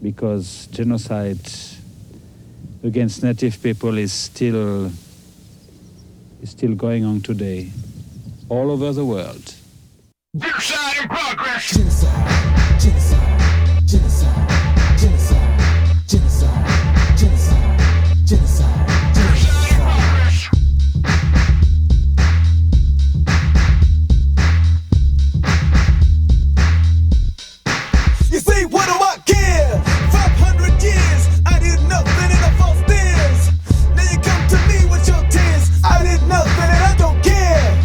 because genocide against native people is still going on today, all over the world. Genocide in progress! Genocide, genocide, genocide, genocide, genocide, genocide, genocide. You see, what do I care? 500 years, I did nothing and I false tears. Now you come to me with your tears. I did nothing and I don't care.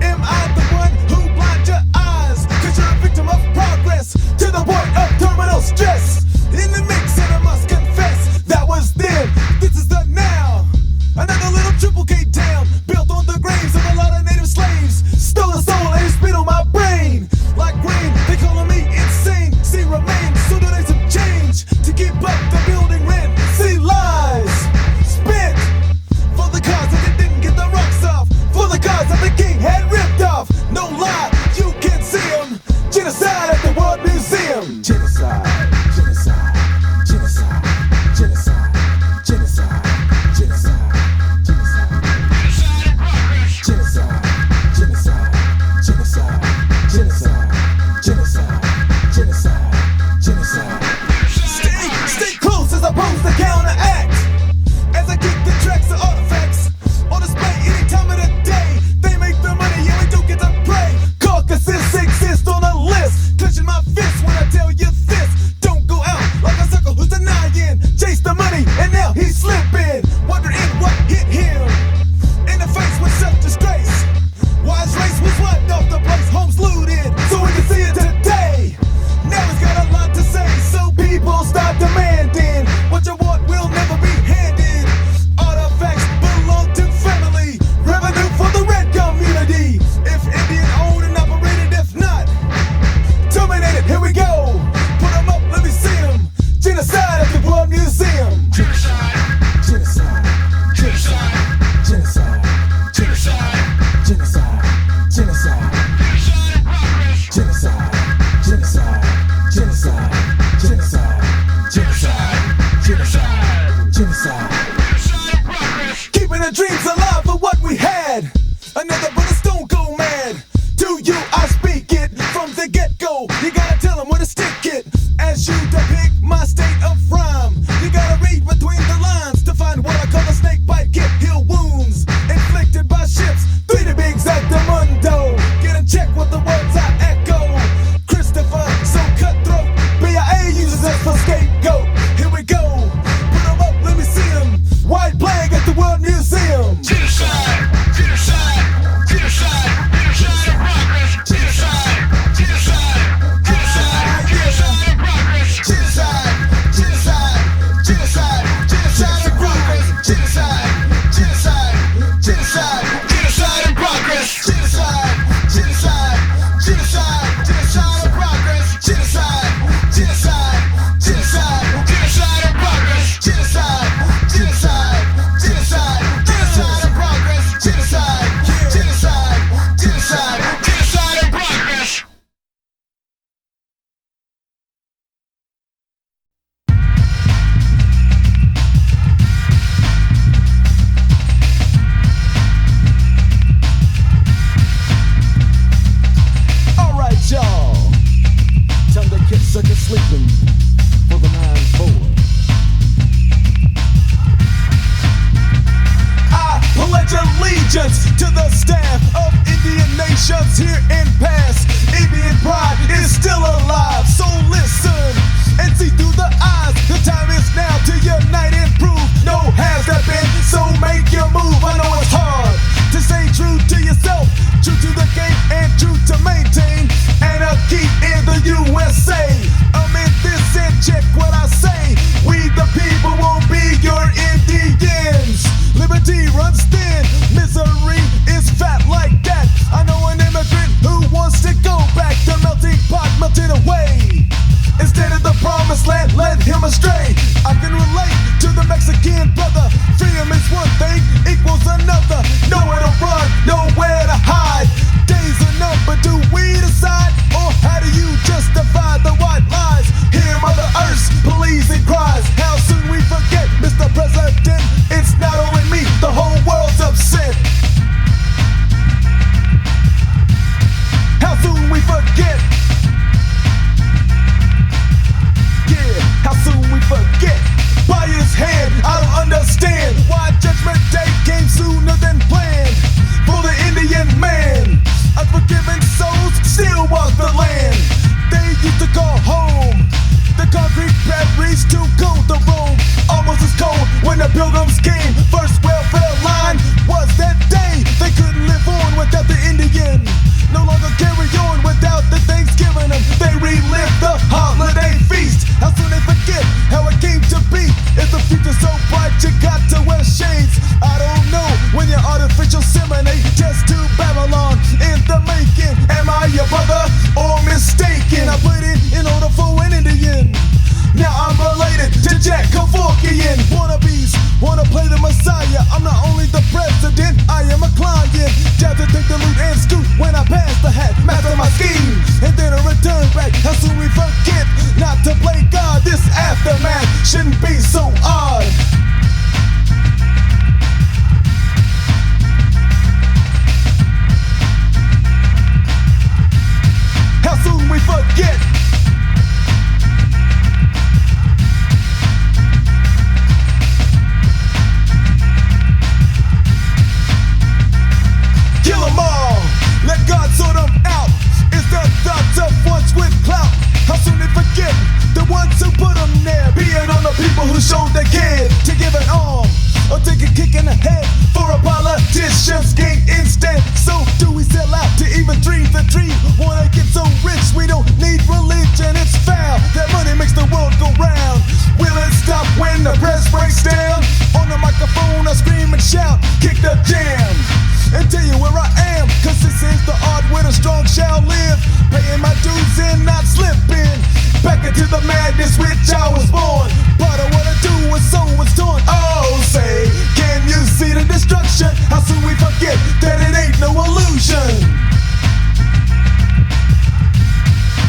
Am I the one who blind your eyes? Cause you're a victim of progress to the point of terminal stress. In the mix and I must confess, that was then, this is the now. Another little triple K town, built on the graves of a lot of native slaves. Stole a soul and spit on my brain. Like rain, they calling me insane. See remains, so donate some change to keep up the building rent. See lies, spent for the cause that they didn't get the rocks off, for the cause that the king had ripped off. No lie, you can see them. Genocide at the World Museum. Genocide, genocide, genocide, genocide, genocide, genocide, genocide. Genocide, genocide, genocide, genocide, genocide, genocide, genocide. Stay close as I pose the counteract. As I keep the tracks of artifacts on display any time of the day. They make the money and we don't get to play. Caucuses exist on a list. Clenching my fist when I tell you this. Don't go out like a sucker who's denying. Chase the money and now he's slipping. Wondering what hit him in the face with such disgrace. Why his race was wiped off the place, homes looted, so we can see it today. Now he's got a lot to say, so people start demanding. What you want will never be handed. Artifacts belong to family. Revenue for the red community. If Indian owned and operated, if not, terminated, here we go. Put them up, let me see them. Genocide at the World Museum. Genocide, genocide, genocide, genocide, genocide, genocide, genocide, genocide, genocide, genocide, genocide, genocide, genocide, genocide. Keeping the dreams alive for what we had. Another brother stone go mad. To you I speak it from the get-go. You gotta tell them where to stick it. As you depict my state of rhyme, you gotta read between the lines to find what I call a snake bite, get heal wounds inflicted by ships. 3 the bigs at the mundo. Get in check with the words I echo. Christopher, so cutthroat. BIA uses us for scapegoat. Here we go. Put them up, let me see them. White plague at the World Museum. Genocide! Genocide! Genocide! Genocide in progress! Genocide! Genocide! Genocide! Genocide in progress! Genocide, genocide, genocide, genocide in progress. Genocide, genocide, genocide, genocide in progress. Genocide, genocide, genocide, genocide in progress. Genocide, genocide, genocide, genocide in progress. Genocide, genocide, genocide, genocide in progress. Genocide, genocide, genocide, genocide in progress. Alright, y'all. Time to get sucker sleeping for the 9-4. I pledge allegiance to the staff of Indian nations here in past. Indian pride is still alive, so listen and see through the eyes. The time is now to unite and prove no has that been, so make your move. I know it's hard to stay true to yourself, true to the game and true to maintain anarchy in the USA. I'm in this and check what I say. We the people won't be your Indians. Liberty runs thin, misery is fat like that. I know an immigrant who Pilgrims came, first welfare line was that day. They couldn't live on without the Indian. No longer carry on without the Thanksgiving. They relive the holiday feast. How soon they forget how it came to be? Is the future so bright you got to wear shades? I don't know when your artificial seminate test to Babylon in the making. Am I your brother or mistaken? I put it in order for an Indian. Now I'm related to Jack Kevorkian. Wannabes wanna play the Messiah. I'm not only the president, I am a client. Jab to take the loot and scoot when I pass the hat. Master my scheme, and then I return back. How soon we forget not to play God. This aftermath shouldn't be so odd. How soon we forget. Kill them all, let God sort them out. It's the thoughts of ones with clout. How soon they forget the ones who put them there. Being on the people who showed they cared to give an arm or take a kick in the head for a politician's gain instant. So do we sell out to even dream the dream? Wanna get so rich we don't need religion. It's foul, that money makes the world go round. Will it stop when the press breaks down? On the microphone I scream and shout, kick the jam and tell you where I am, cause this is the art where the strong shall live. Paying my dues and not slipping back into the madness which I was born. Part of what I do is so was torn. Oh, say, can you see the destruction? How soon we forget that it ain't no illusion?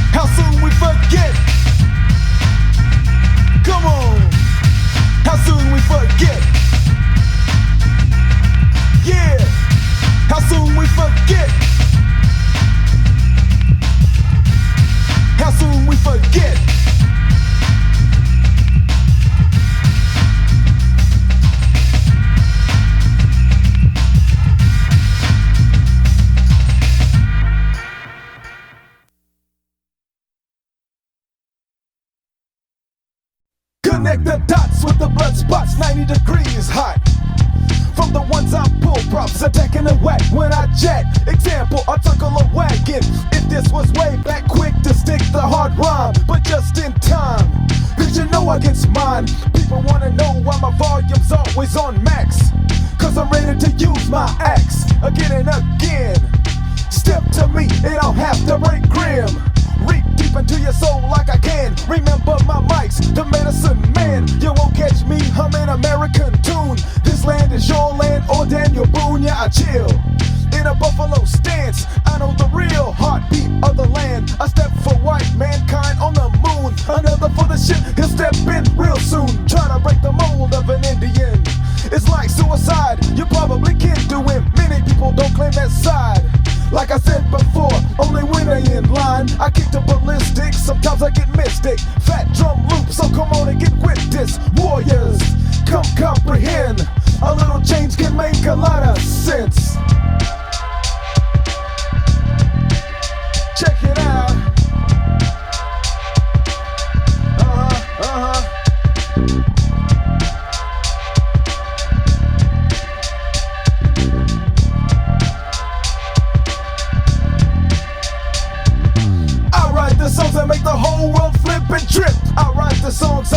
How soon we forget? Come on. How soon we forget? Yeah. How soon we forget? How soon we forget? Connect the dots with the blood spots, 90 degrees hot. From the ones I pull, props attacking the whack when I jack. Example, I circle a wagon. If this was way back, quick to stick the hard rhyme, but just in time. Cause you know I get mine. People wanna know why my volume's always on max. Cause I'm ready to use my axe again and again. Step to me and I'll have to break grim. Reach deep into your soul like I can. Remember my mics, the medicine man. You won't catch me humming American tune. This land is your land or Daniel Boone. Yeah, I chill in a buffalo stance. I know the real heartbeat of the land. I step for white mankind on the moon. Another for the shit, he'll step in real soon. Trying to break the mold of an Indian. It's like suicide, you probably can't do it. Many people don't claim that side. Like I said before, only when they in line. I kick the ballistic, sometimes I get mystic. Fat drum loop, so come on and get with this. Warriors, come comprehend. A little change can make a lot of sense. Check it out. The songs that make the whole world flip and trip. I write the songs,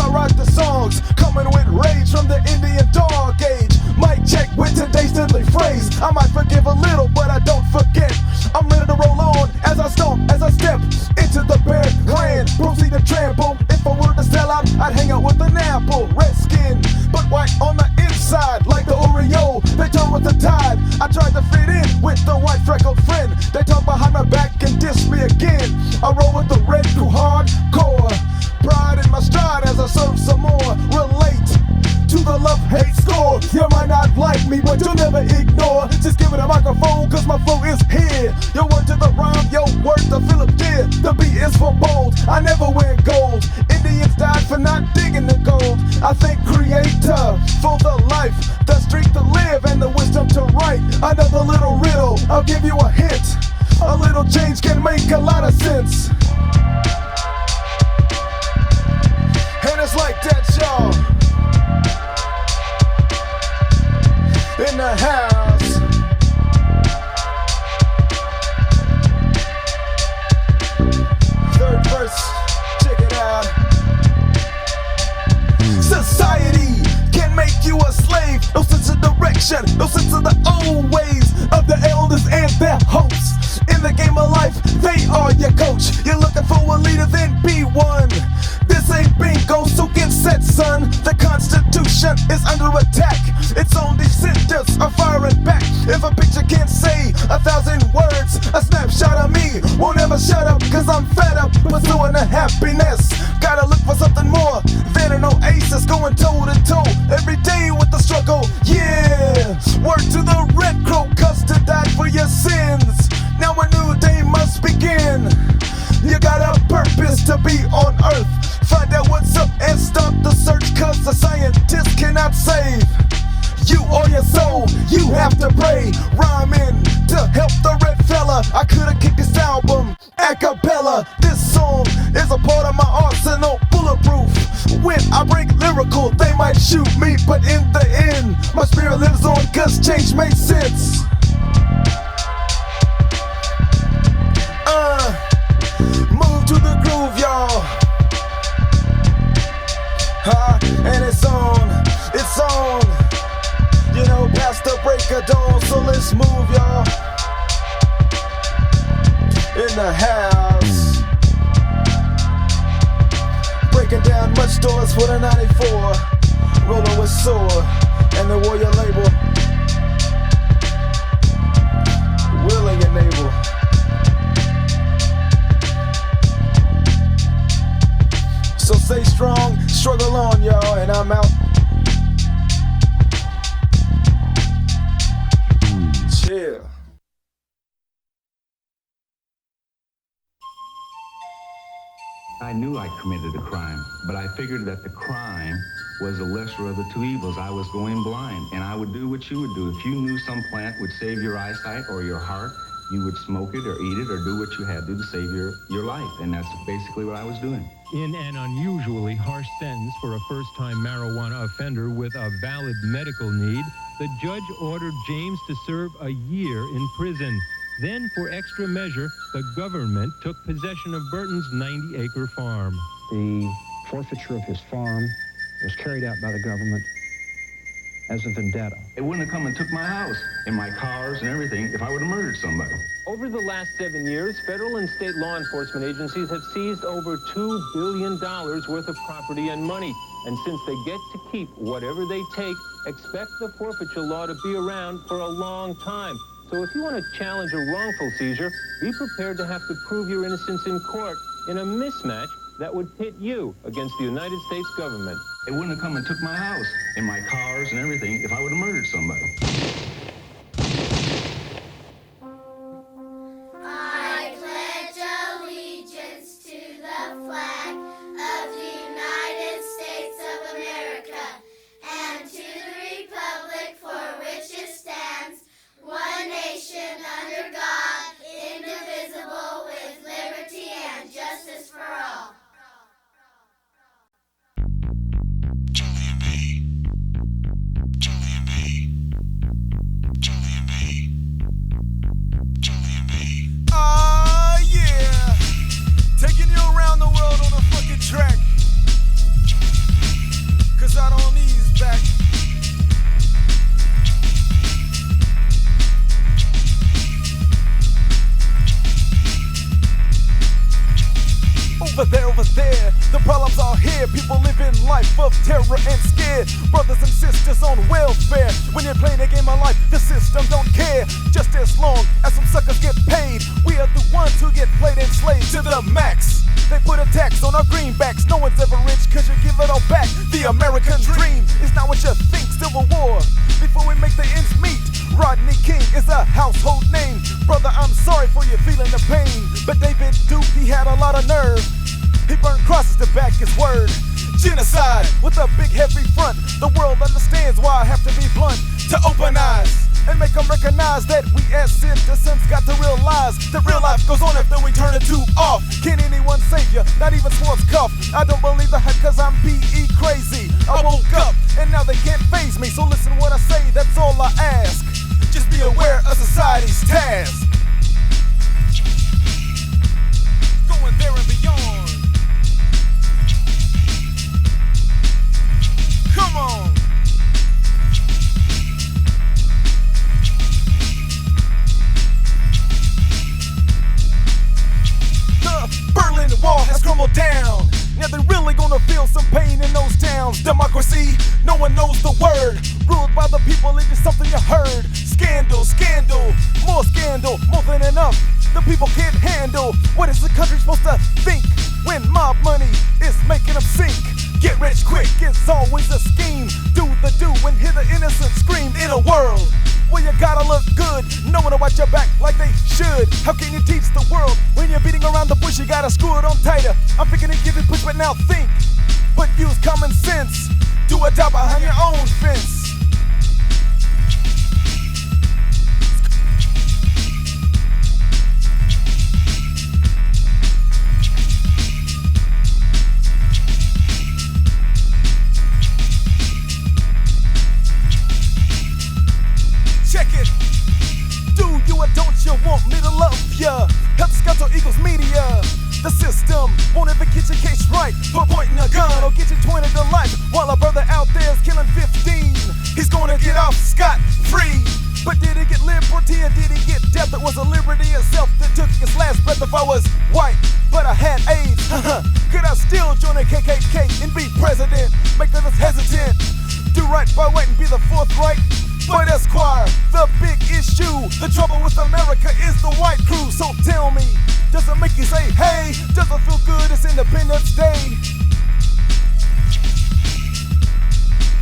coming with rage from the Indian dog age. Mic check with today's deadly phrase. I might forgive a little, but I don't forget. I'm ready to roll on as I stomp, as I step into the bear land. Proceed to trample. If I were to sell out, I'd hang out with an apple. Red skin, but white on the inside, like the Oreo. They turn with the tide. I tried to fit in with the white freckled friend. They talk behind my back and diss me again. I roll with the red crew hardcore. Pride in my stride as I serve some more. Relate to the love-hate score. You might not like me, but you'll never ignore. Just give it a microphone, cause my flow is here. Your word to the rhyme, your word to Philip Deer. The beat is for bold, I never wear gold. Indians died for not digging the gold. I thank Creator for the life, the strength to live, and the wisdom to write. Another little riddle, I'll give you a hint. A little change can make a lot of sense. And it's like that, y'all. Constitution, no sense of the old ways of the elders and their hosts. In the game of life, they are your coach. You're looking for a leader, then be one. This ain't bingo, so get set, son. The Constitution is under attack. Its own descendants are firing back. If a picture can't say 1,000 words, a snapshot of me won't ever shut up, cause I'm fed up pursuing the happiness. Gotta look for something more than an oasis, going toe to toe every day with the struggle. Yeah, word to the red crow, cause to die for your sins. Now a new day must begin. You got a purpose to be on earth. Find out what's up and start the search, cause the scientists cannot save you or your soul. You have to pray, rhyming to help the red fella. I could've kicked this album a cappella. This song is a part of my arsenal, bulletproof. When I break lyrical, they might shoot me, but in the end, my spirit lives on, cause change makes sense. Move to the groove, y'all. And it's on. You know, past the break of dawn, so let's move, y'all. In the house. Breaking down much doors for the 94. Rolling with Sword and the Warrior label. Willing and able. So stay strong, struggle on, y'all, and I'm out. Chill. I knew I committed a crime, but I figured that the crime was the lesser of the two evils. I was going blind, and I would do what you would do. If you knew some plant would save your eyesight or your heart, you would smoke it or eat it or do what you had to save your life. And that's basically what I was doing. In an unusually harsh sentence for a first-time marijuana offender with a valid medical need, the judge ordered James to serve a year in prison. Then, for extra measure, the government took possession of Burton's 90-acre farm. The forfeiture of his farm was carried out by the government as a vendetta. They wouldn't have come and took my house and my cars and everything if I would have murdered somebody. Over the last 7 years, federal and state law enforcement agencies have seized over $2 billion worth of property and money. And since they get to keep whatever they take, expect the forfeiture law to be around for a long time. So if you want to challenge a wrongful seizure, be prepared to have to prove your innocence in court in a mismatch that would pit you against the United States government. They wouldn't have come and took my house and my cars and everything if I would have murdered somebody. I pledge allegiance to the flag of the United States of America and to the republic for which it stands, one nation under God, indivisible, with liberty and justice for all. Julian B. Julian B. Julian B. Julian B. Yeah. Taking you around the world on a fucking track. Cause I don't ease back. Over there, the problems are here. People living life of terror and scared. Brothers and sisters on welfare. When you're playing a game of life, the system don't care. Just as long as some suckers get paid, we are the ones who get played and slaved to the max. They put a tax on our greenbacks. No one's ever rich cause you give it all back. The American dream is not what you think. Civil War, before we make the ends meet. Rodney King is a household name. Brother, I'm sorry for you feeling the pain, but David Duke, he had a lot of nerve. He burned crosses to back his word. Genocide with a big heavy front. The world understands why I have to be blunt. To open eyes and make them recognize that we as citizens got to realize that real life goes on after we turn the tube off. Can anyone save you? Not even Sports Cuff. I don't believe the hype cause I'm PE crazy. I woke up and now they can't faze me. So listen what I say, that's all I ask. Just be aware of society's task. Going there and beyond. Come on. people can't handle. What is the country supposed to think when mob money is making them sink? Get rich quick is always a scheme. Do the do and hear the innocent scream in a world where you gotta look good. No one to watch your back like they should. How can you teach the world when you're beating around the bush? You gotta screw it on tighter. I'm thinking and give it push, but now think. But use common sense. Do a job behind your own fence. Check it. Do you or don't you want me to love ya? Help Scouts or Eagles Media. The system won't ever get your case right for pointing a gun or get you 20 to life while a brother out there is killing 15. He's gonna get off scot-free. But did he get liberty or did he get death? It was a liberty itself that took his last breath. If I was white, but I had AIDS, could I still join the KKK and be president? Make others hesitant. Do right by white and be the fourth right. But Esquire, the big issue, the trouble with America is the white crew. So tell me, does it make you say, hey, does it feel good it's Independence Day?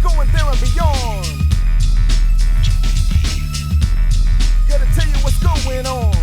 Going there and beyond. Gotta tell you what's going on.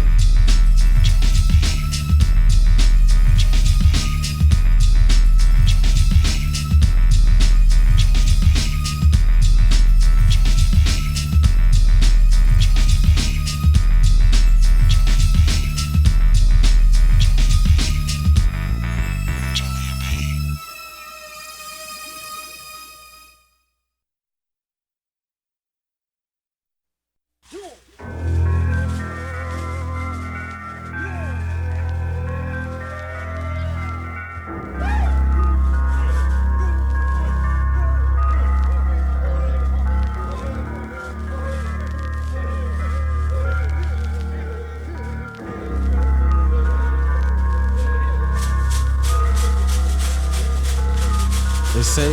They say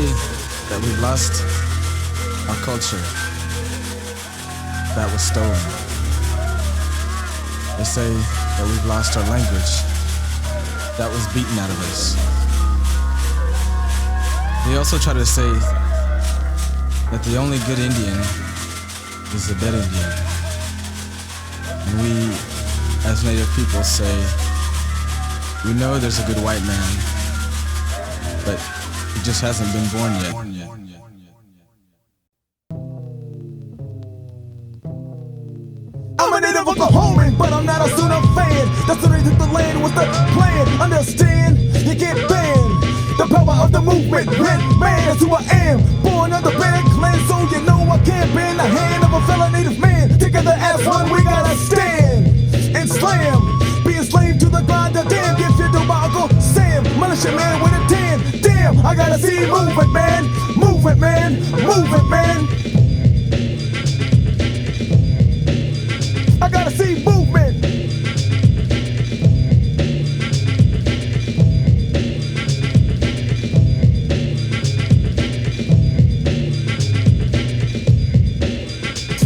that we've lost our culture that was stolen. They say that we've lost our language that was beaten out of us. They also try to say that the only good Indian is the dead Indian. And we, as Native people, say, we know there's a good white man, but he just hasn't been born yet. I'm a native Oklahoman, but I'm not a Sooner fan. That's the reason the land was the plan. Understand? You get banned. The power of the movement, red man is who I am. Born of the bad clan, so you know I can't bend the hand of a fellow native man. Together as one, we gotta stand and slam. Be enslaved to the grind, the damn gift you do by Uncle Sam. Militia man with a tan. Damn, I gotta see movement, man. Movement, man. Movement, man. I gotta see movement.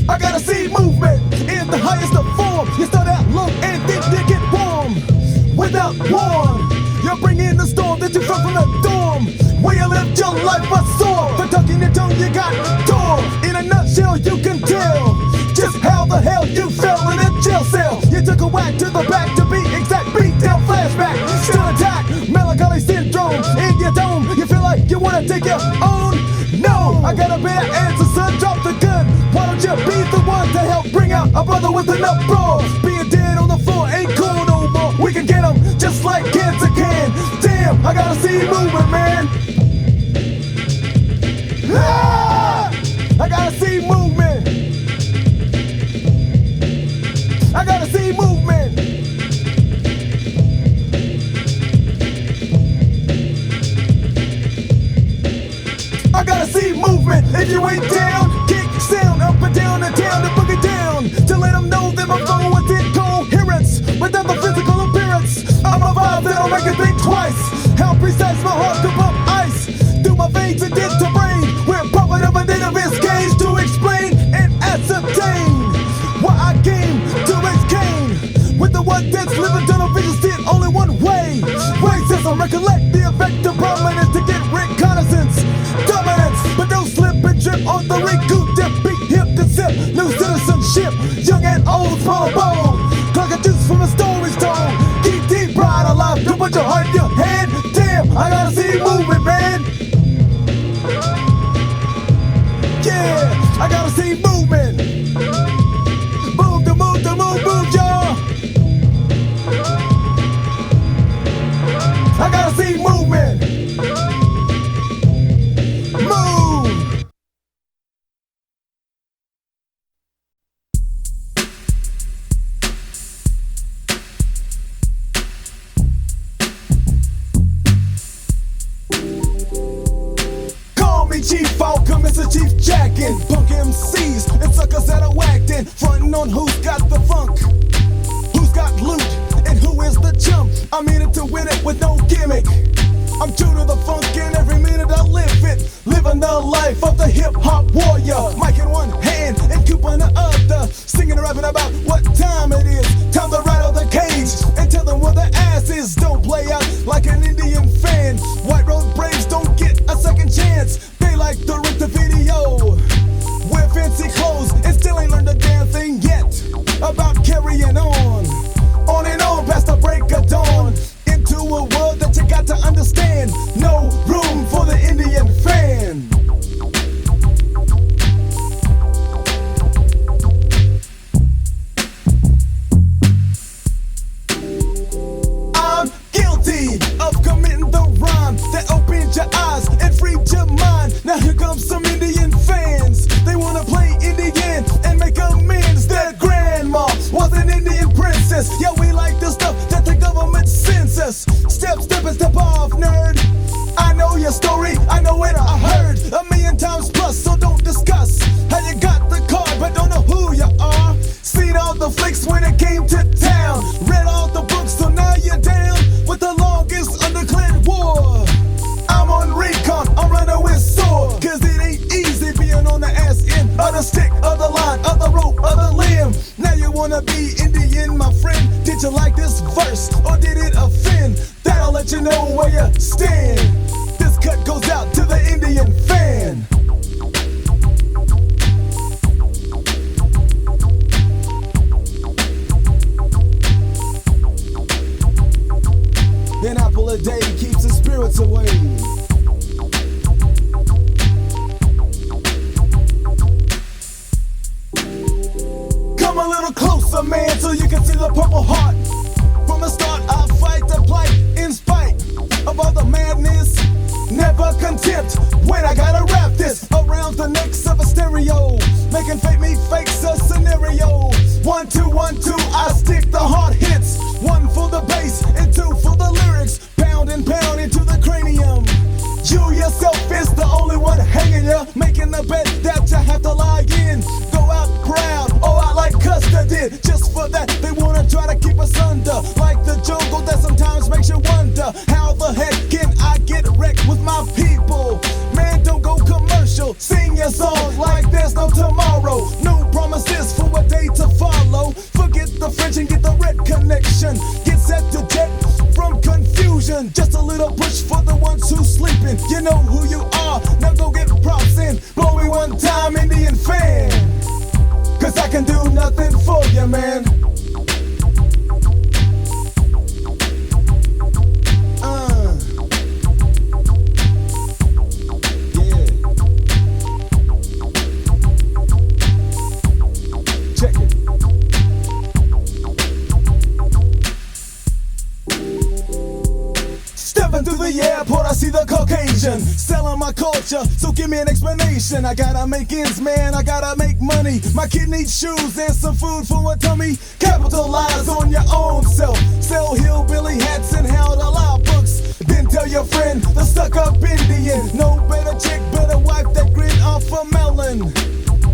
I gotta see movement in the highest of form. You start out low and then you get warm. Without warm, you're bringing the storm that you felt from the dorm. Where you lived your life was sore. For tucking your tongue you got torn. In a nutshell you can tell just how the hell you fell in a jail cell. You took a whack to the back to be exact. Beat down flashback, still attack. Melancholy syndrome in your dome. You feel like you wanna take your own? No, I got a better answer, son. Drop the gun. Why don't you be the one to help bring out a brother with enough brawl? Being dead on the floor ain't cool no more. We can get them just like cancer can. Damn, I gotta see movement, man. Ah! I gotta see movement. I gotta see movement. I gotta see movement. If you ain't down, kick sound up and down the town and boogie down to let them know that my phone was incoherence without the physical appearance. I'm a vibe that'll make you think twice. How precise my heart could pump ice through my veins and into brain. Where prophet of a native is caged to explain and ascertain why I came to raise Cain with the one that's living to recollect the effect of prominence to get reconnaissance, dominance, but don't slip and trip on the recoup dip, beat hip to sip, new citizenship, young and old, small and bold, clock a juice from a story's told, keep deep pride alive, don't put your heart in your hand, damn, I gotta see movement, man. Yeah, I gotta see movement. Move the move the move, move, y'all. I gotta see movement. Move. Call me Chief Falcon, Mr. Chief Jackin', punk MCs and suckers that are whacked in, frontin' on who's got the funk, who's got loot, and who is the chump. I'm in it to win it with no gimmick. I'm true to the funk and every minute I live it, living the life of the hip-hop warrior. Mic in one hand and coop on the other, singing and rapping about what time it is. Time to rattle the cage and tell them where the ass is. Don't play out like an Indian fan. White Road Braves don't get a second chance. They like to rip the video, wear fancy clothes and still ain't learned a damn thing yet about carrying on and on past the break of dawn, into a world that you got to understand. No room for the Indian fan. I'm guilty of committing the rhyme that opened your eyes and freed your mind. Now here comes some Indian fans. They wanna play Indian and make amends. Their grandma was an Indian princess. Yeah, we like the stuff that the government sends us. Step and step off, nerd. I know your story, I know it, I heard 1,000,000 times plus, so don't discuss how you got the card but don't know who you are. Seen all the flicks when it came to town, read all the books, so now you're down with the longest undeclared war. I'm on recon, I'm running with sword, cause it ain't easy being on the ass end of the stick, of the line, of the rope, of the limb. Now you wanna be Indian, my friend. Did you like this verse, or did it offend? That'll let you know where you stand. This cut goes out to the Indian fan. An apple a day keeps the spirits away. Come a little closer, man, so you can see the Purple Heart. From the start, I fight the plight in spite of all the madness. Never contempt when I gotta wrap this around the necks of a stereo, making fake me fakes a scenario. 1, 2, 1, 2, I stick the hard hits. 1 for the bass and 2 for the lyrics. Pound and pound into the cranium. You yourself is the only one hanging ya, making the bet that you have to lie in. Go out proud, or out like Custer did. Just for that, they wanna try to keep us under, like the jungle that sometimes makes you wonder, how the heck can I get wrecked with my people? Man, don't go commercial. Sing your songs like there's no tomorrow. New promises for a day to follow. Forget the French and get the red connection. Get set to jet from confusion. Just a little push for the ones who sleeping. You know who you are, now go get props in. Blow me one time, Indian fan, cause I can do nothing for you, man. Yeah. Check it. Stepping through the airport, I see the Caucasian selling my culture, so give me an explanation. I gotta make ends, man, I gotta make money. My kid needs shoes and some food for a tummy. Capitalize on your own self. Sell hillbilly hats and how to lie books. Then tell your friend, the stuck-up Indian. No better chick, better wife that grin off a melon.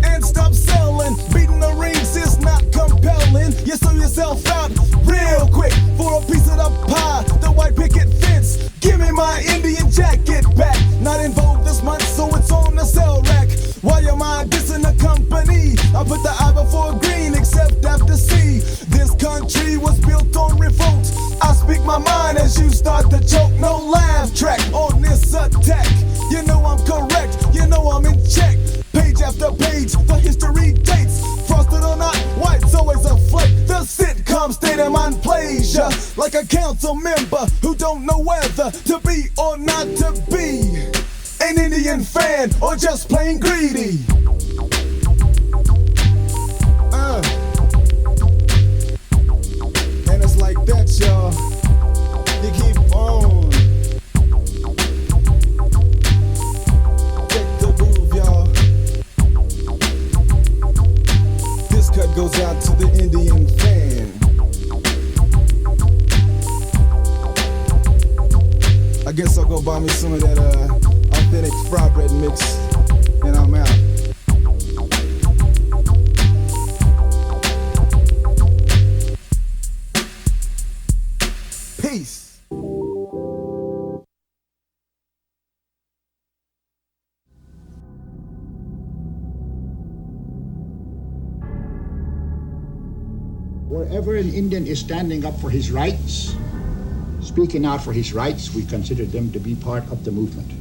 And stop selling, beating the rings is not compelling. You sell yourself out real quick for a piece of the pie, the white picket fence. Give me my Indian jacket back. Not in vogue this month, so it's on the sell rack. While your mind dissing the company, I put the I before green, except after C. This country was built on revolt. I speak my mind as you start to choke. No page, the history dates. Frosted or not, white's always a flake. The sitcom state of mind plays ya like a council member who don't know whether to be or not to be an Indian fan or just plain greedy. And it's like that, y'all. You keep on. Check the groove, y'all. This cut goes out to the Indian fan. I guess I'll go buy me some of that authentic fry bread mix, and I'm out. Peace. Wherever an Indian is standing up for his rights, speaking out for his rights, we consider them to be part of the movement.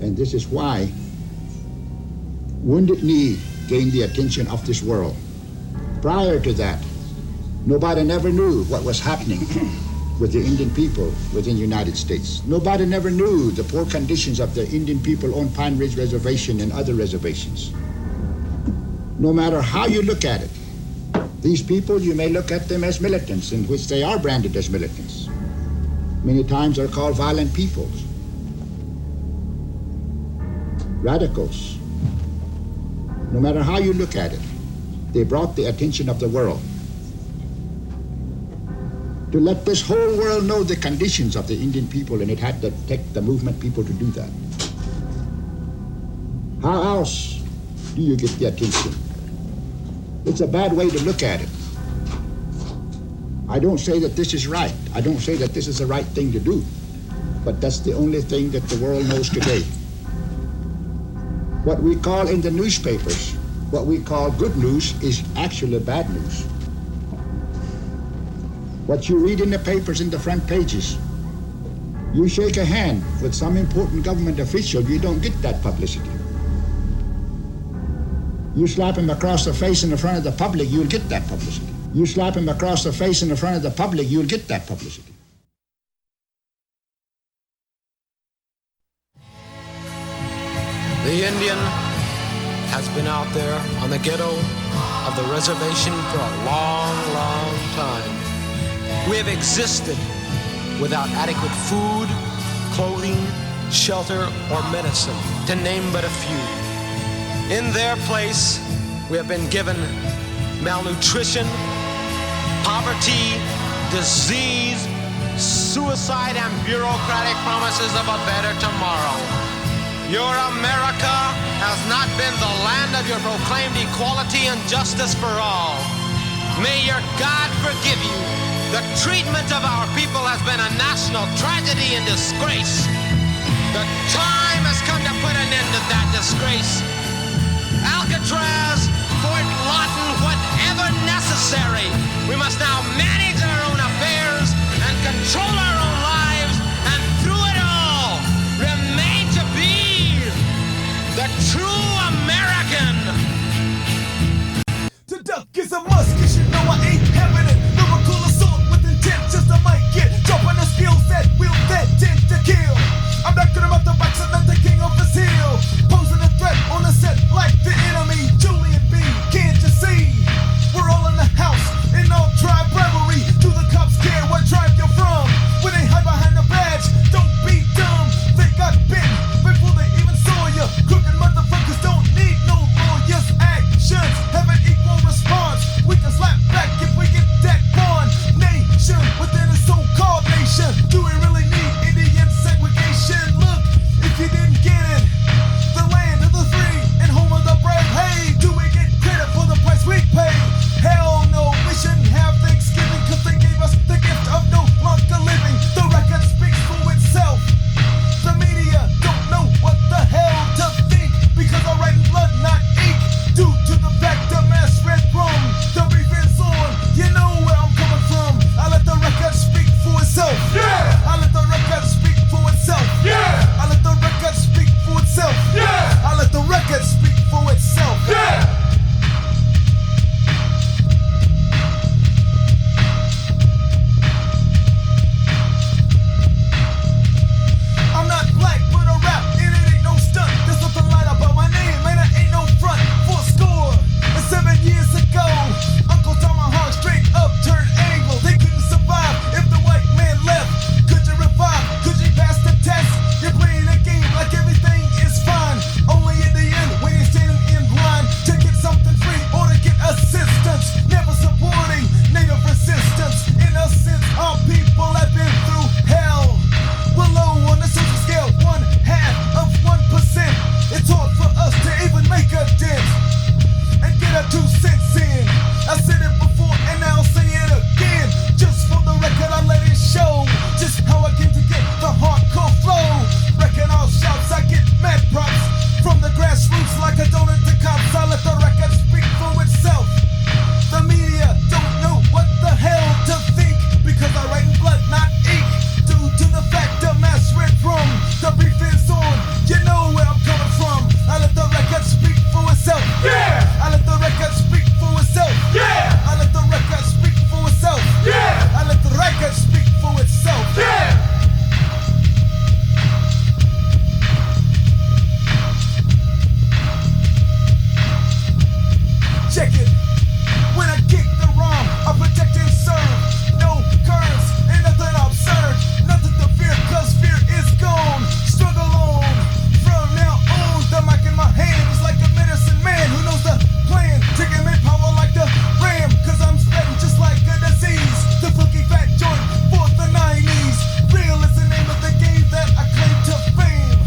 And this is why Wounded Knee gained the attention of this world. Prior to that, nobody never knew what was happening with the Indian people within the United States. Nobody never knew the poor conditions of the Indian people on Pine Ridge Reservation and other reservations. No matter how you look at it, these people, you may look at them as militants, in which they are branded as militants. Many times they're called violent peoples, radicals. No matter how you look at it, they brought the attention of the world to let this whole world know the conditions of the Indian people, and it had to take the movement people to do that. How else do you get the attention? It's a bad way to look at it. I don't say that this is right. I don't say that this is the right thing to do. But that's the only thing that the world knows today. What we call in the newspapers, what we call good news, is actually bad news. What you read in the papers in the front pages, you shake a hand with some important government official, you don't get that publicity. You slap him across the face in the front of the public, you'll get that publicity. You slap him across the face in the front of the public, you'll get that publicity. The Indian has been out there on the ghetto of the reservation for a long, long time. We have existed without adequate food, clothing, shelter, or medicine, to name but a few. In their place, we have been given malnutrition, poverty, disease, suicide, and bureaucratic promises of a better tomorrow. Your America has not been the land of your proclaimed equality and justice for all. May your God forgive you. The treatment of our people has been a national tragedy and disgrace. The time has come to put an end to that disgrace. Alcatraz, Fort Lawton, whatever necessary. We must now manage our own affairs and control our own lives, and through it all, remain to be the true American. To duck is a must, cause you know I ain't having it. Lyrical assault with intent, just a mic get. Dropping the skills that will that tend to kill. I'm back to the motorbikes and let the king off his heel. Posing a threat on the set like the enemy. Julian B, can't you see? We're all in the house, in all tribe rivalry. Do the cops care what tribe you're from? When they hide behind the badge, don't be dumb. They got bit before they even saw you. Crooked motherfuckers don't need no lawyers. Actions have an equal response. We can slap for us to even make a dent and get our 2 cents in. I said it before and now I'll say it again. Just for the record, I let it show just how I came to get the hardcore flow. Wrecking all shouts, I get mad props from the grassroots like a donut to cops. I let the record speak for itself. The media don't know what the hell to think because I write in blood, not ink. Due to the fact the mass read from the beef is on. You know where I'm coming from. I let the record speak for itself. Yeah. I let the record speak for itself. Yeah. I let the record speak for itself. Yeah. I let the record speak for itself. Yeah. Check it. When I kick the rhyme, I protect and serve. No curves and nothing absurd. Nothing to fear, cause fear is gone. Struggle on. From now on, the mic in my hand is like a medicine man who knows the plan. Taking me power like the ram, cause I'm spreading just like a disease. The funky fat joint for the 90s. Real is the name of the game that I claim to fame.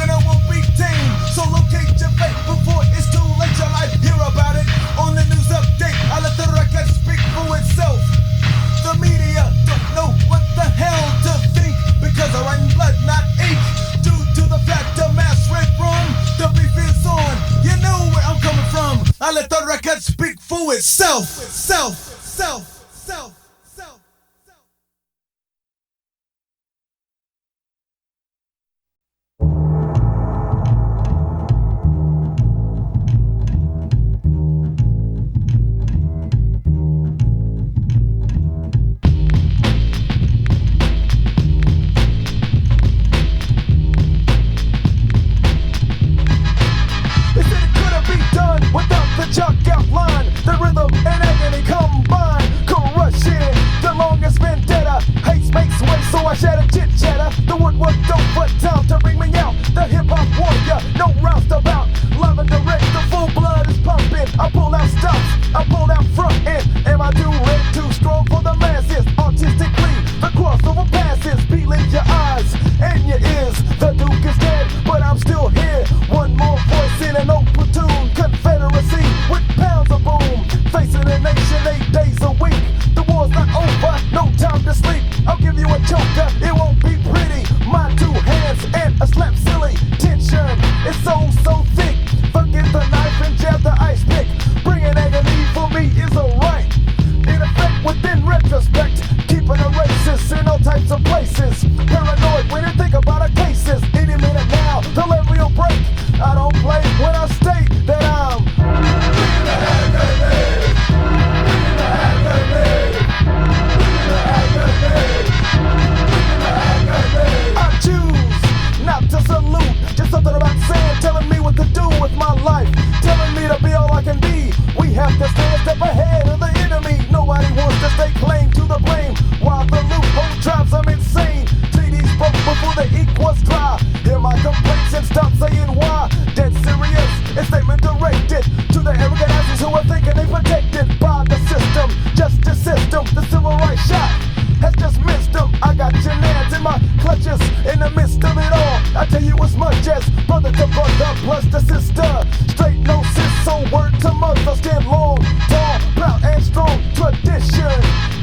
And I won't be tamed, so locate your fate before it's too late. You might hear about it on the news update. I let the record speak for itself. The media don't know what the hell to think because I write in blood, not ink. Due to the fact the mass read from the beef is on. You know where I'm coming from. I let the record speak for itself. Self. They said it couldn't be done without the chalk outline. The rhythm and agony combine, crushing the longest vendetta. Haste makes way, so I shatter chit chatter. The woodwork don't put time to bring me out. The hip hop warrior, no roustabout. Live and direct, the full blood is pumping. I pull out stops, I pull out front end. Am I too red, too strong for the masses? Artistically, the crossover passes. Believe your eyes and your ears. The Duke is dead, but I'm still here. One more voice in an old platoon. Confederacy with pounds of boom. Facing a nation 8 days a week. The war's not over, no time to sleep. I'll give you a choker, it won't be pretty. My 2 hands and a slap silly. Tension is so thick. Forget the knife and jab the ice pick. Bringin agony for me is a right. In effect, within retrospect, keeping a racist in all types of places. Paranoid when you think about our cases. Any minute now, the levy will break. I don't play when I state that I'm bringing the agony. Bringing the agony. Bringing the agony. Bringing the agony. I choose not to salute. Just something about saying, telling me what to do with my life. Telling me to be all I can be. We have to stay a step ahead of the enemy. Nobody wants to stay claim to the blame. While the loophole drives them insane. TDs broke before the ink was dry. Hear my complaints and stop saying why. Dead serious, a statement directed to the arrogant asses who are thinking they protected by the system. Justice system, the civil rights shot has just missed them. I got your hands in my clutches in the midst of it all. I tell you as much as brother to brother plus the sister. Straight no sis, so word to mother. Stand long, tall, proud and strong. Tradition,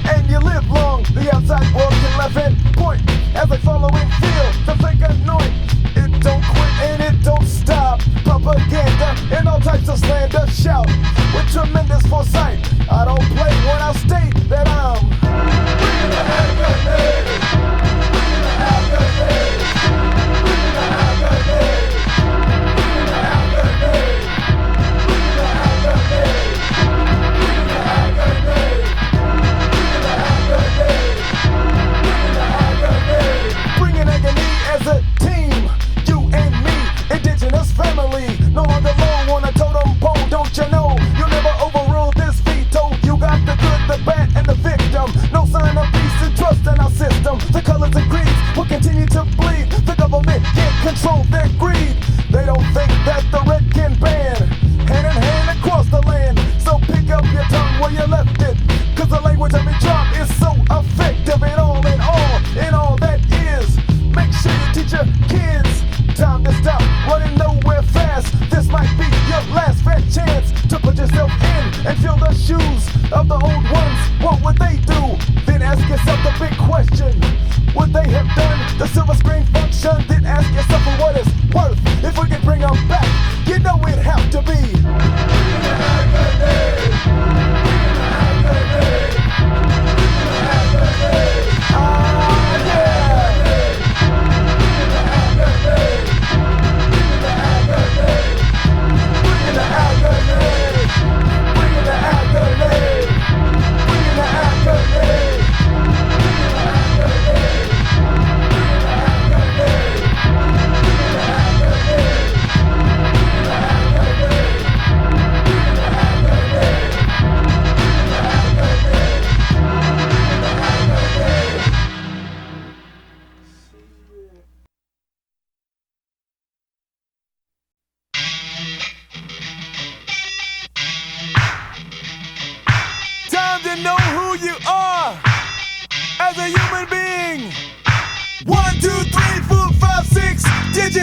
and you live long. The outside world can laugh and point as they follow and feel the fake anoint. It don't quit and it don't stop. Propaganda and all types of slander. Shout with tremendous foresight. I don't play when I state that I'm bringing the agony. Bringing the agony. Bringing the agony.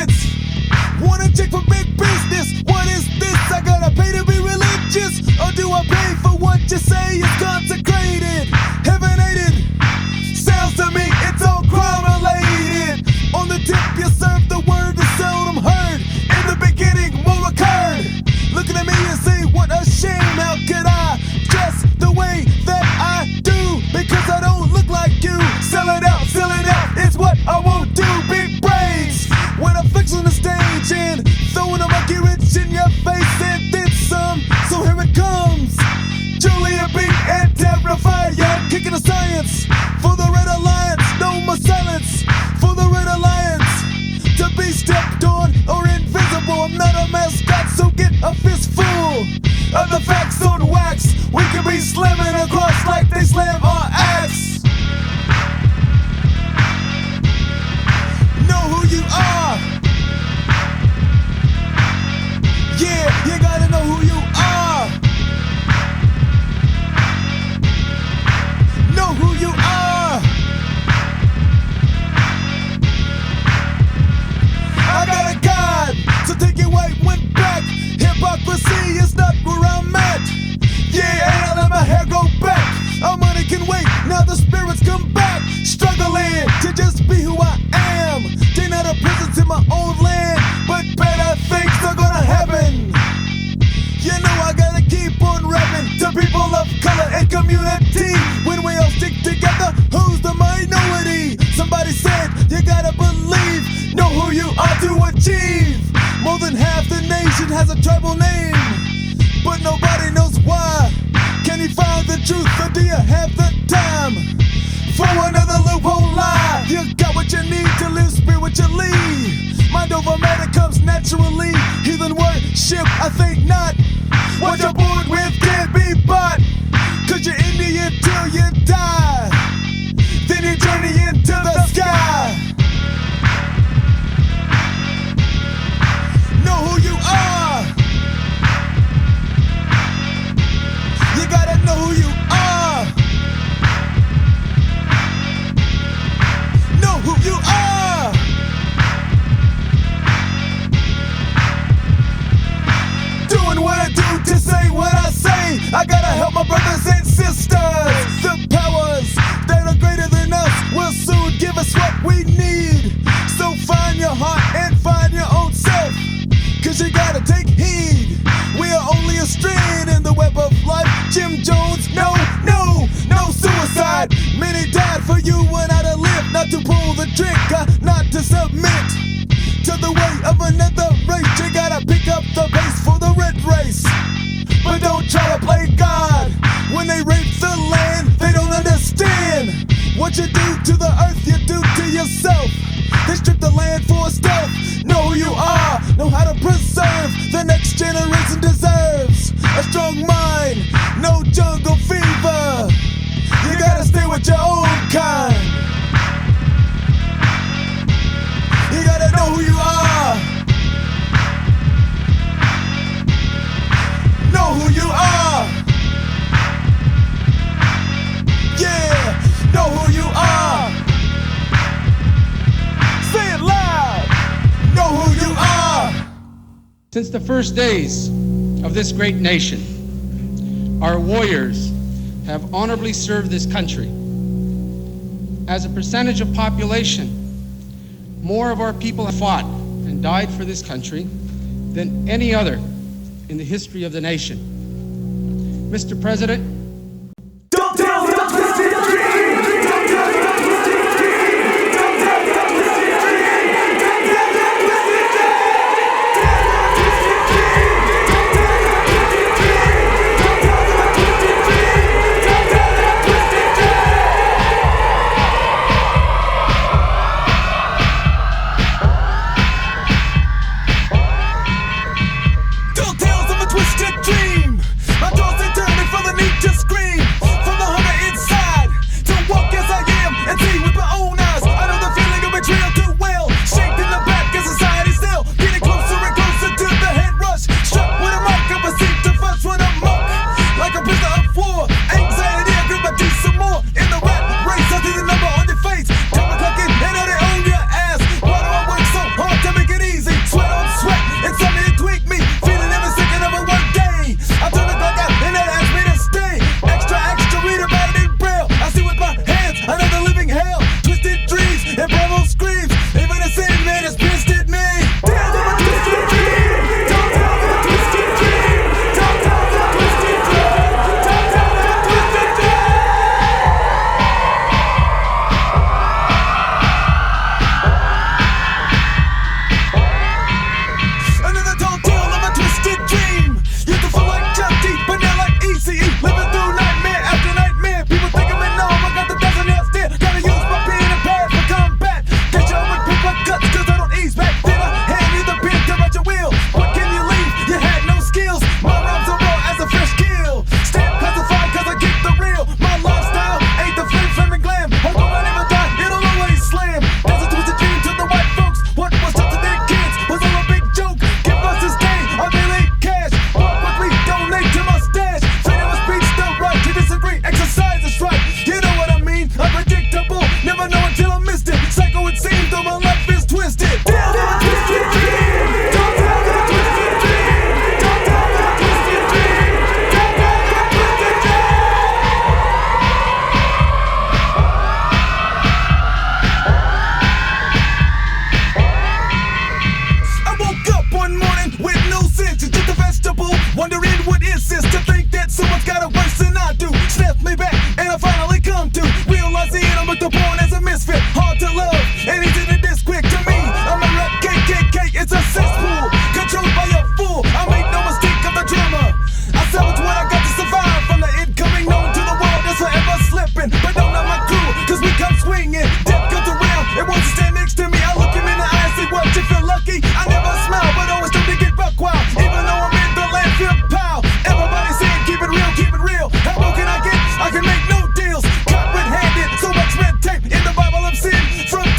digits. Wanna check for big business? What is this? I gotta pay to be religious? Or do I pay for what you say is consecrated? Heaven-aided? Sounds to me, it's all crime-related. On the tip, you serve the word that's seldom heard. In the beginning, more occurred. Looking at me and say, what a shame. How could I dress the way that I do? Because I don't look like you. Sell it out is what I won't do. Big brains when I'm fixing the stage and throwing a monkey wrench in your face and then some. So here it comes. Julian B. and terrified, yeah, kicking the science for the Red Alliance. No more silence for the Red Alliance. To be stepped on or invisible, I'm not a mascot, so get a fistful of the facts on wax. We can be slamming across like they slam our axe. Know who you are. Yeah, you gotta know who you are. Know who you are. I got a God, so take it white went back. Hypocrisy is not where I'm at. Yeah, and I let my hair grow back. Our money can wait, now the spirits come back. Struggling to just be who I am. They not a presence in my own land, but better things are gonna happen. You know I gotta keep on rapping to people of color and community. When we all stick together, who's the minority? Somebody said you gotta believe, know who you are to achieve. More than half the nation has a tribal name, but nobody knows why. Can you find the truth or do you have the time for another loophole lie? You got what you need to live spiritually. Mind over matter comes naturally. Heathen worship, I think not. What you're born with can't be bought. Cause you're Indian till you die. Then you journey into the sky. Know who you are. You gotta know who you are. Know who you are. Doing what I do to say what I say. I gotta help my brothers and sisters. The powers that are greater than us will soon give us what we need. So find your heart and find your own self. Cause you gotta take heed. We are only a strand in the web of life. Jim Jones, no suicide. Many died for you and I to live. Not to pull the trigger, not to submit to the way of another race. You gotta pick up the pace for the red race. But don't try to play God. When they rape the land, they don't understand. What you do to the earth, you do to yourself. They strip the land for stuff. Know who you are, know how to preserve. The next generation deserves a strong mind, no jungle fever. You gotta stay with your own kind. You gotta know who you are. Know who you are. Yeah, know who you are. Say it loud. Know who you are. Since the first days of this great nation, our warriors have honorably served this country. As a percentage of population, more of our people have fought and died for this country than any other in the history of the nation. Mr. President, just vegetable, wondering what is this, to think that someone's got it worse than I do. Snapped me back, and I finally come to realizing I'm looked upon as a misfit, hard to love, and easy to diss quick. To me, I'm a rap KKK, it's a cesspool, controlled by a fool. I make no mistake of the drummer. I salvage what I got to survive from the incoming known to the world that's forever slipping. But don't know my crew, cause we come swinging. Death comes around, it wants to stand next to me. I look him in the eye and say, what, you feel lucky? I never smile, but always do to get buck wild. Even though I'm in the landfill pile, everybody saying, keep it real, keep it real. How low can I get? I can make no deals. Caught red-handed, so much red tape in the Bible of sin. From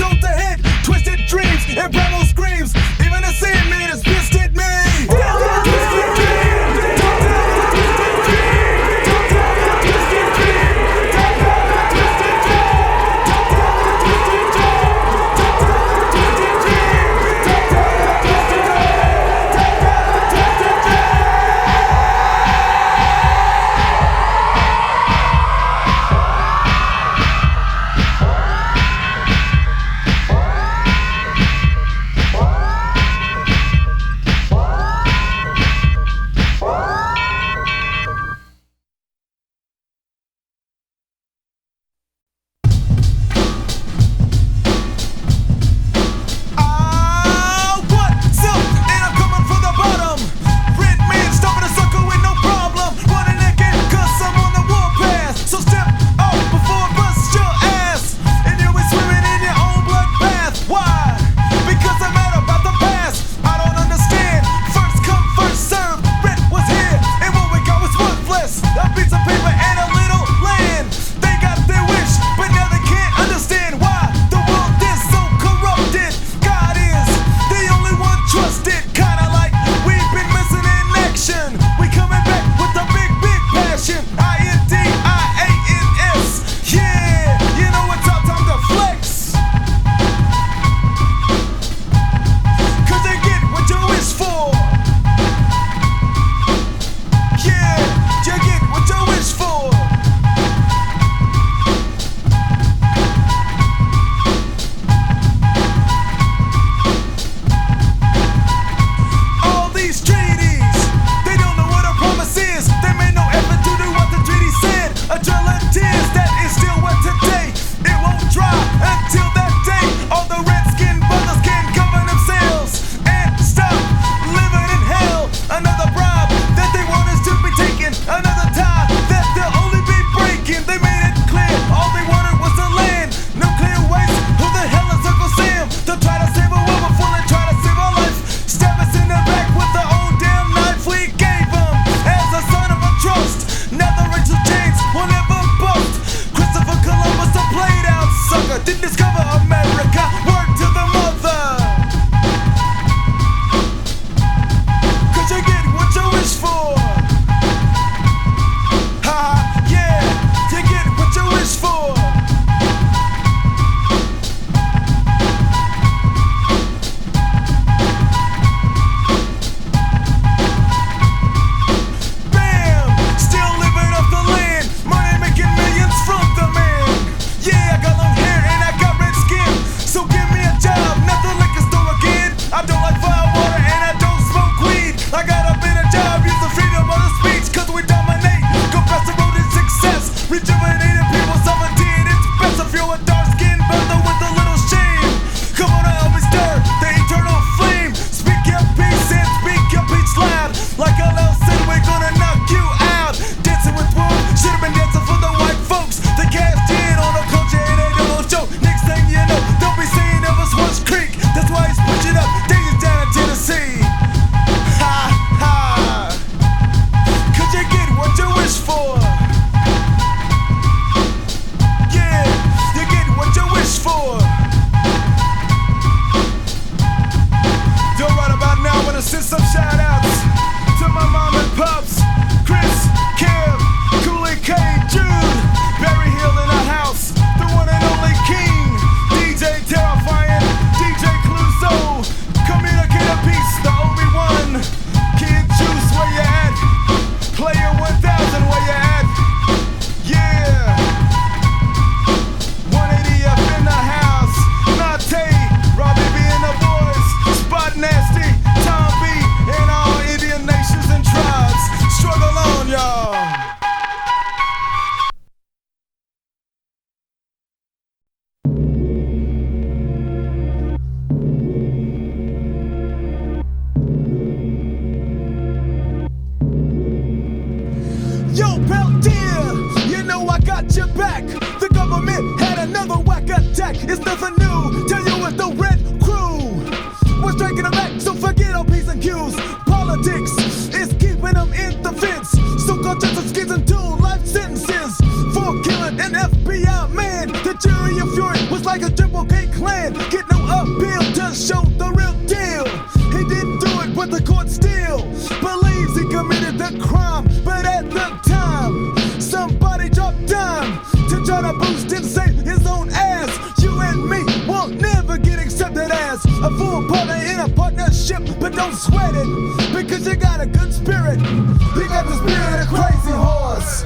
got your back. The government had another whack attack. It's nothing new. Tell you it's the Red Crew. We're striking them back, so forget all P's and Q's. Politics is keeping them in the fence. So-called justice gives them 2 life sentences for killing an FBI man. The jury of fury was like a Triple K clan. Get no appeal to show the real deal. He didn't do it, but the court still believes he committed the crime. But at the time, somebody dropped dime to try to boost and save his own ass. You and me will never get accepted as a full partner in a partnership. But don't sweat it, because you got a good spirit. You got the spirit of crazy horse.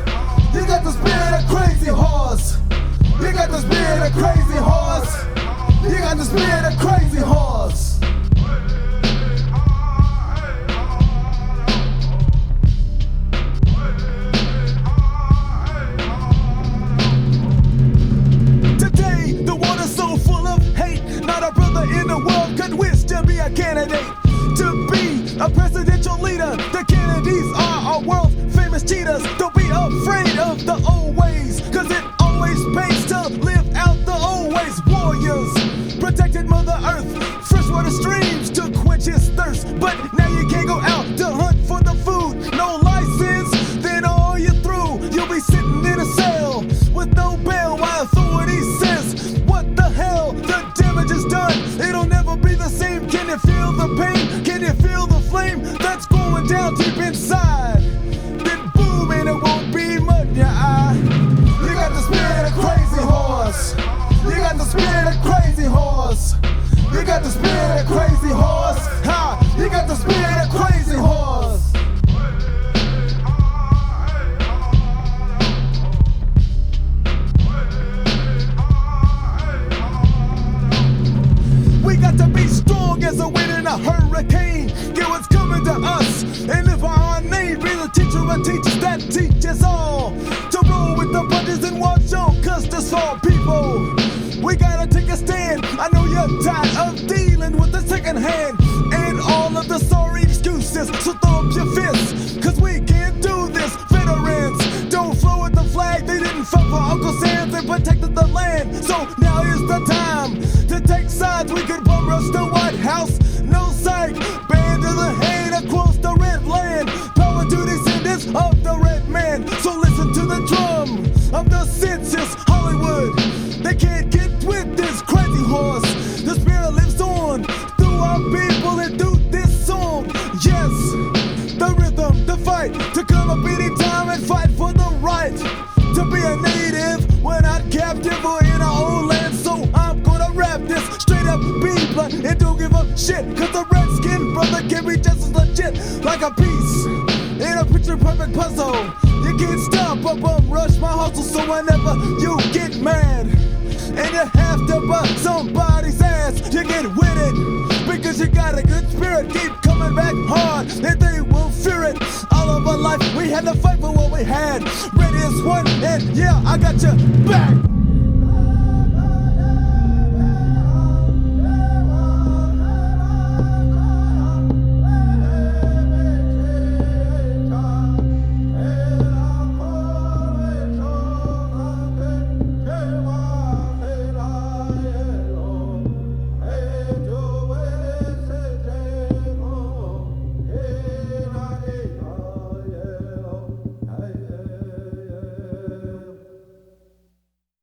You got the spirit of crazy horse. You got the spirit of crazy horse. You got the spirit of crazy horse. Today, the water's so full of hate. Not a brother in the world could wish to be a candidate, to be a presidential leader. The Kennedys are our world famous cheaters. Don't be afraid of the old ways, cause it always pays to live out the old ways. Warriors protected Mother Earth, freshwater streams to quench his thirst. But now you can't go out to hunt for the food. No license, then all you're through. You'll be sitting in a cell with no bail while authority says, what the hell? The damage is done. It'll never be the same. Can you feel the pain? Can you feel the flame that's going down deep inside? Then boom, and it won't be mud in your eye. You got the spirit of crazy horse. You got the spirit of crazy horse. You got the spirit of crazy horse. Ha! You got the spirit of crazy horse. We got to be strong as a wind in a hurricane. Get what's coming to us and live by our name. Be the teacher of teachers that teach us all to roll with the punches and watch on customers for people. We gotta take a stand. I know you're tired of dealing with the second hand and all of the sorry excuses. So throw up your fists, cause we can't do this. Veterans don't flow with the flag. They didn't fight for Uncle Sam, they protected the land. So now is the time to take sides. We could bum rush the White House, no psych. Band to the head across the red land. Power to descendants of the red man. So listen to the drum of the census, Hollywood. They can't get with this crazy horse. The spirit lives on through our people and through this song. Yes, the rhythm, the fight, to come up any time and fight for the right to be a native. We're not captive or in our own land. So I'm gonna rap this straight up, be blunt, and don't give up shit. Cause the redskin brother can be just as legit, like a piece in a picture perfect puzzle. You can't stop a bum rush my hustle. So whenever you get mad and you have to bust somebody's ass, you get with it, because you got a good spirit. Keep coming back hard and they will fear it. All of our life we had to fight for what we had. Red is one and yeah, I got your back.